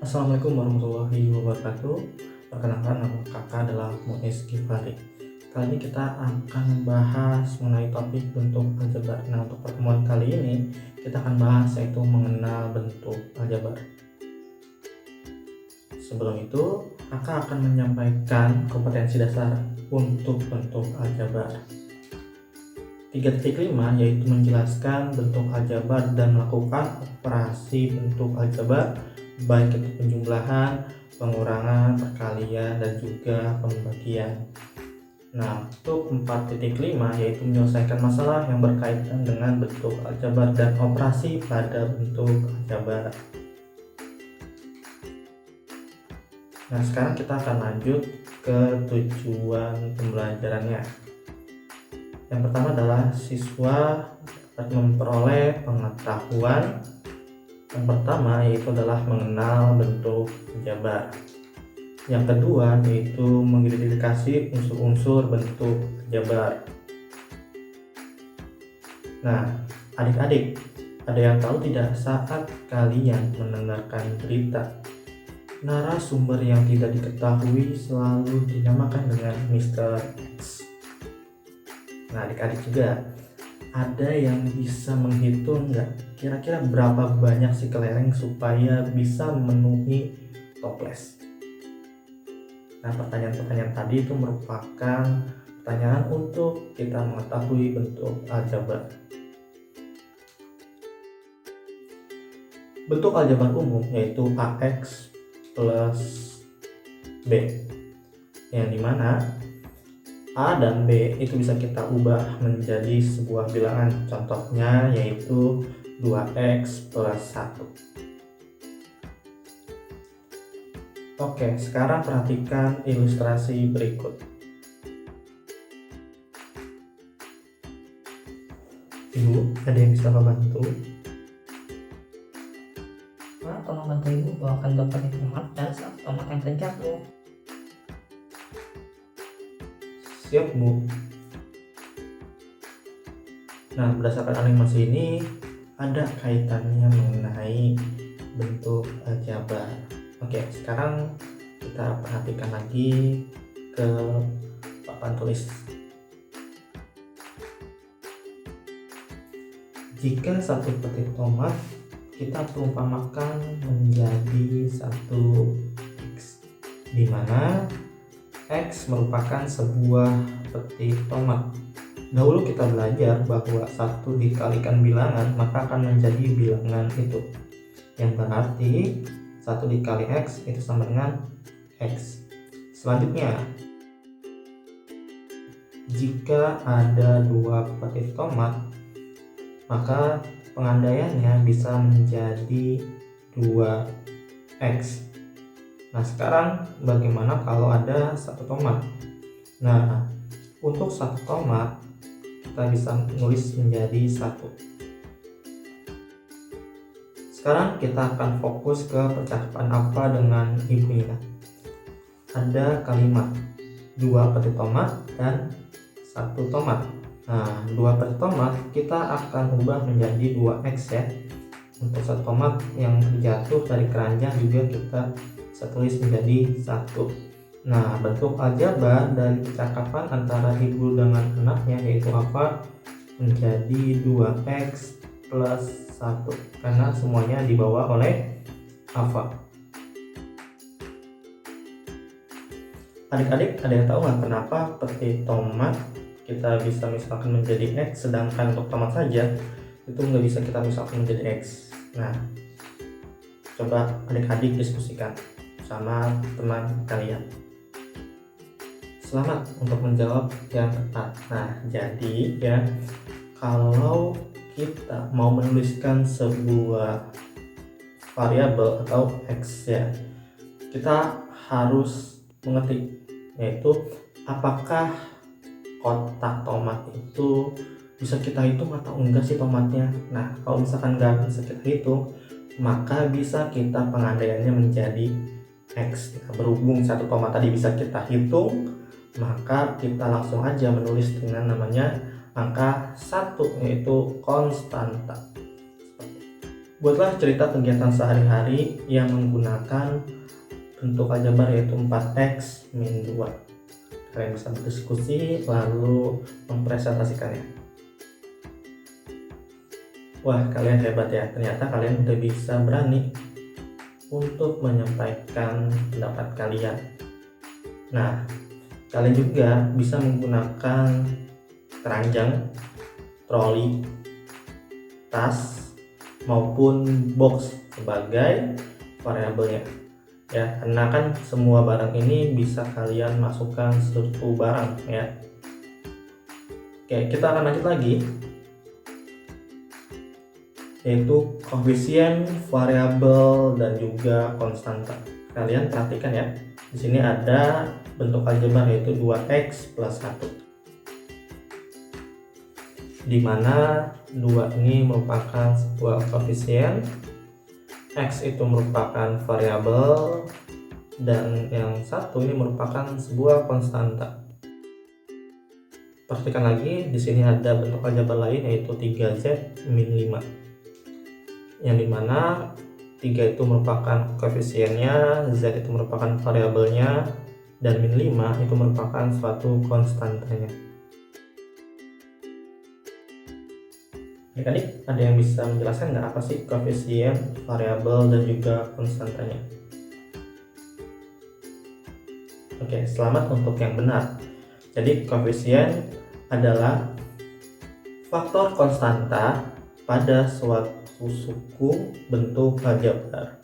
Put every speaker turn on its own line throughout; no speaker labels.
Assalamualaikum warahmatullahi wabarakatuh. Perkenalkan, nama kakak adalah Muiz Gifari. Kali ini kita akan membahas mengenai topik bentuk aljabar. Nah, untuk pertemuan kali ini kita akan bahas yaitu mengenal bentuk aljabar. Sebelum itu, kakak akan menyampaikan kompetensi dasar untuk bentuk aljabar. 3.5 yaitu menjelaskan bentuk aljabar dan melakukan operasi bentuk aljabar baik itu penjumlahan, pengurangan, perkalian, dan juga pembagian. Nah, untuk 4.5 yaitu menyelesaikan masalah yang berkaitan dengan bentuk aljabar dan operasi pada bentuk aljabar. Nah, sekarang kita akan lanjut ke tujuan pembelajarannya. Yang pertama adalah siswa dapat memperoleh pengetahuan. Yang pertama yaitu adalah mengenal bentuk aljabar. Yang kedua yaitu mengidentifikasi unsur-unsur bentuk aljabar. Nah, adik-adik, ada yang tahu tidak saat kalian mendengarkan berita, narasumber yang tidak diketahui selalu dinamakan dengan Mr. X. Nah, adik-adik juga ada yang bisa menghitung nggak kira-kira berapa banyak si kelereng supaya bisa memenuhi toples? Nah, pertanyaan-pertanyaan tadi itu merupakan pertanyaan untuk kita mengetahui bentuk aljabar. Bentuk aljabar umum yaitu AX plus B, yang dimana A dan B itu bisa kita ubah menjadi sebuah bilangan. Contohnya yaitu 2X plus 1. Oke, sekarang perhatikan ilustrasi berikut. Ibu, ada yang bisa membantu?
Nah, tolong bantu ibu bawakan dokter tomat dan satu tomat yang terjatuh.
Siap, Bu. Nah, berdasarkan animasi ini ada kaitannya mengenai bentuk aljabar. Oke, sekarang kita perhatikan lagi ke papan tulis. Jika satu petik tomat kita perumpamakan menjadi 1X, di mana X merupakan sebuah petik tomat. Dahulu kita belajar bahwa 1 dikalikan bilangan maka akan menjadi bilangan itu, yang berarti 1 dikali X itu sama dengan X. Selanjutnya, jika ada 2 petik tomat maka pengandaiannya bisa menjadi 2X. Nah, sekarang bagaimana kalau ada 1 tomat? Nah, untuk 1 tomat kita bisa menulis menjadi 1. Sekarang kita akan fokus ke percakapan apa dengan ibunya. Ada kalimat 2 petik tomat dan 1 tomat. Nah, 2 petik tomat kita akan ubah menjadi 2X ya. Untuk 1 tomat yang terjatuh dari keranjang juga kita bisa tulis menjadi 1. Nah, bentuk aljabar dari percakapan antara ibu dengan anaknya yaitu apa? Menjadi 2X plus 1 karena semuanya dibawa oleh alfa. Adik-adik, ada yang tahu nggak kenapa petik tomat kita bisa misalkan menjadi X, sedangkan untuk tomat saja itu nggak bisa kita misalkan menjadi X? Nah, coba adik-adik diskusikan sama teman kalian. Selamat untuk menjawab yang tepat. Nah, jadi ya, kalau kita mau menuliskan sebuah variabel atau X ya, kita harus mengetik, yaitu apakah kotak tomat itu bisa kita hitung atau enggak sih tomatnya. Nah, kalau misalkan nggak bisa kita hitung, maka bisa kita pengandaiannya menjadi X. Nah, berhubung 1 tomat tadi bisa kita hitung, maka kita langsung aja menulis dengan namanya angka 1, yaitu konstanta. Buatlah cerita kegiatan sehari-hari yang menggunakan bentuk aljabar yaitu 4x min 2. Kalian bisa berdiskusi lalu mempresentasikannya. Wah, kalian hebat ya, ternyata kalian udah bisa berani untuk menyampaikan pendapat kalian. Nah, kalian juga bisa menggunakan keranjang, troli, tas, maupun box sebagai variabelnya ya, karena kan semua barang ini bisa kalian masukkan satu barang ya. Oke, kita akan lanjut lagi, yaitu koefisien, variabel, dan juga konstanta. Kalian perhatikan ya, di sini ada bentuk aljabar yaitu 2x plus 1, di mana 2 ini merupakan sebuah koefisien, x itu merupakan variabel, dan yang satu ini merupakan sebuah konstanta. Perhatikan lagi, di sini ada bentuk aljabar lain yaitu 3z min 5, yang dimana 3 itu merupakan koefisiennya, z itu merupakan variabelnya, dan min 5 itu merupakan suatu konstantanya. Adik-adik, ada yang bisa menjelaskan nggak apa sih koefisien, variabel, dan juga konstantanya? Oke, selamat untuk yang benar. Jadi koefisien adalah faktor konstanta pada suatu suku bentuk aljabar.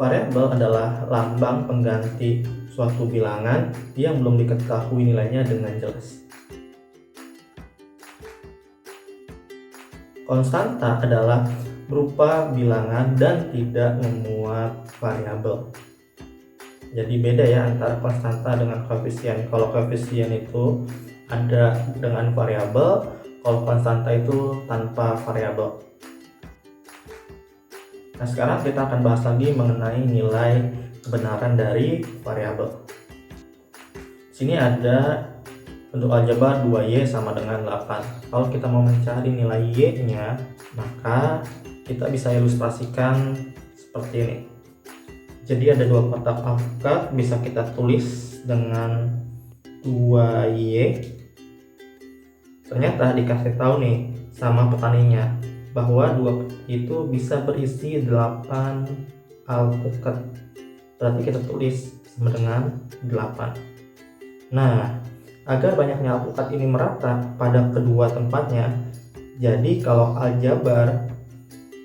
Variabel adalah lambang pengganti suatu bilangan yang belum diketahui nilainya dengan jelas. Konstanta adalah berupa bilangan dan tidak memuat variabel. Jadi beda ya antara konstanta dengan koefisien. Kalau koefisien itu ada dengan variabel, kalau konstanta itu tanpa variabel. Nah, sekarang kita akan bahas lagi mengenai nilai kebenaran dari variabel. Sini ada bentuk aljabar 2y sama dengan 8. Kalau kita mau mencari nilai y-nya, maka kita bisa ilustrasikan seperti ini. Jadi ada dua kotak alpukat, bisa kita tulis dengan 2y. Ternyata dikasih tahu nih sama petaninya bahwa 2 itu bisa berisi 8 alpukat. Berarti kita tulis sama dengan 8. Nah, agar banyaknya alpukat ini merata pada kedua tempatnya, jadi kalau aljabar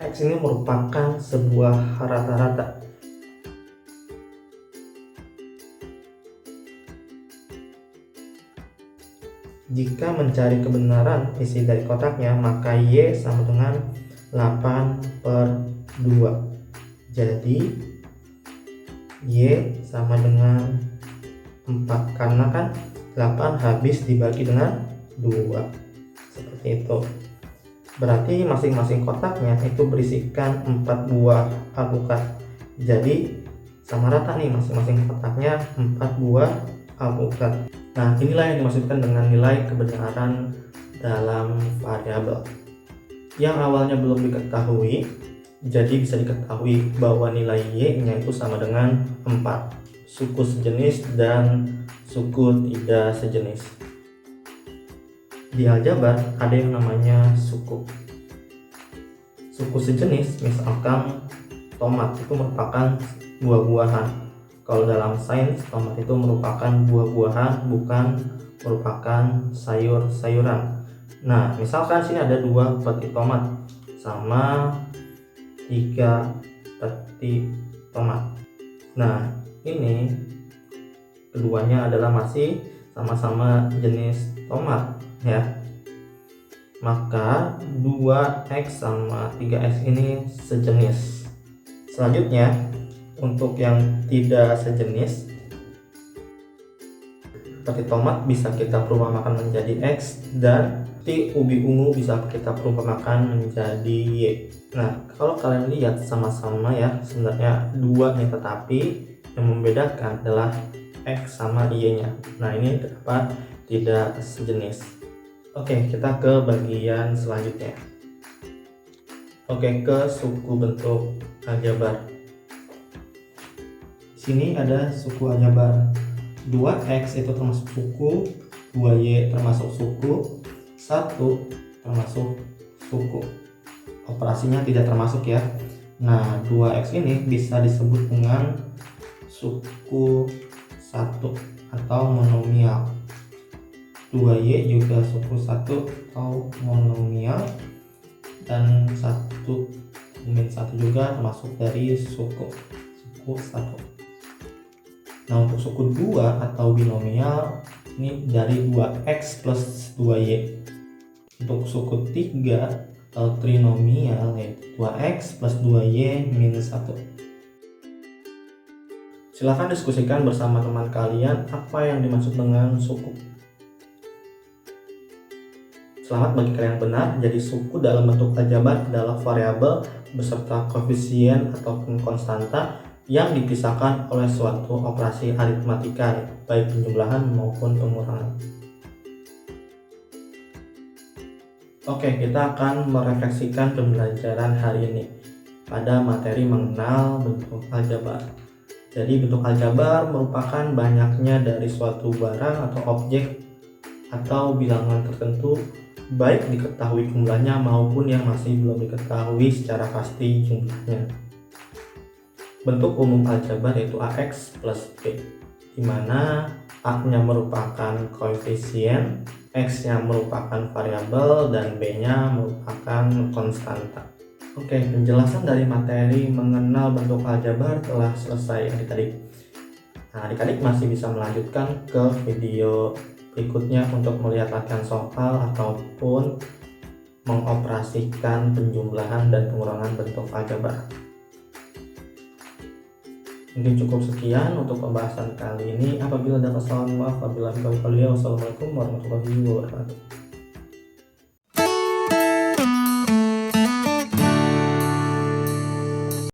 x ini merupakan sebuah rata-rata. Jika mencari kebenaran isi dari kotaknya, maka y sama dengan 8/2. Jadi y sama dengan 4, karena kan 8 habis dibagi dengan 2, seperti itu. Berarti masing-masing kotaknya itu berisikan 4 buah alpukat. Jadi sama rata nih, masing-masing kotaknya 4 buah alpukat. Nah, inilah yang dimaksudkan dengan nilai kebenaran dalam variabel. Yang awalnya belum diketahui, jadi bisa diketahui bahwa nilai y-nya itu sama dengan 4, suku sejenis dan suku tidak sejenis. Di aljabar ada yang namanya suku. Suku sejenis, misalkan tomat itu merupakan buah-buahan. Kalau dalam sains, tomat itu merupakan buah-buahan, bukan merupakan sayur-sayuran. Nah, misalkan sini ada 2 peti tomat sama 3 peti tomat. Nah, ini keduanya adalah masih sama-sama jenis tomat ya. Maka 2x sama 3x ini sejenis. Selanjutnya, untuk yang tidak sejenis, peti tomat bisa kita perumpamakan menjadi x, dan peti ubi ungu bisa kita perumpamakan menjadi y. Nah, kalau kalian lihat sama-sama ya, sebenarnya 2 nih, tetapi yang membedakan adalah x sama y-nya. Nah, ini kenapa tidak sejenis. Oke, kita ke bagian selanjutnya. Oke, ke suku bentuk aljabar. Di sini ada suku aljabar. 2x itu termasuk suku, 2y termasuk suku, 1 termasuk suku. Operasinya tidak termasuk ya. Nah, 2x ini bisa disebut dengan suku 1 atau monomial. 2y juga suku 1 atau monomial, dan 1 juga termasuk dari suku 1. Nah, untuk suku 2 atau binomial ini dari 2x plus 2y. Untuk suku 3 atau trinomial yaitu 2x plus 2y minus 1. Silahkan diskusikan bersama teman kalian apa yang dimaksud dengan suku. Selamat bagi kalian yang benar. Jadi suku dalam bentuk aljabar adalah variabel beserta koefisien ataupun konstanta yang dipisahkan oleh suatu operasi aritmatika, baik penjumlahan maupun pengurangan. Oke, kita akan merefleksikan pembelajaran hari ini pada materi mengenal bentuk aljabar. Jadi bentuk aljabar merupakan banyaknya dari suatu barang atau objek atau bilangan tertentu, baik diketahui jumlahnya maupun yang masih belum diketahui secara pasti jumlahnya. Bentuk umum aljabar yaitu AX plus B, di mana A-nya merupakan koefisien, X-nya merupakan variabel, dan B-nya merupakan konstanta. Oke, penjelasan dari materi mengenal bentuk aljabar telah selesai adik-adik. Nah, adik-adik masih bisa melanjutkan ke video berikutnya untuk melihat latihan soal ataupun mengoperasikan penjumlahan dan pengurangan bentuk aljabar. Mungkin cukup sekian untuk pembahasan kali ini. Apabila ada kesalahan, maaf. Wassalamualaikum warahmatullahi wabarakatuh.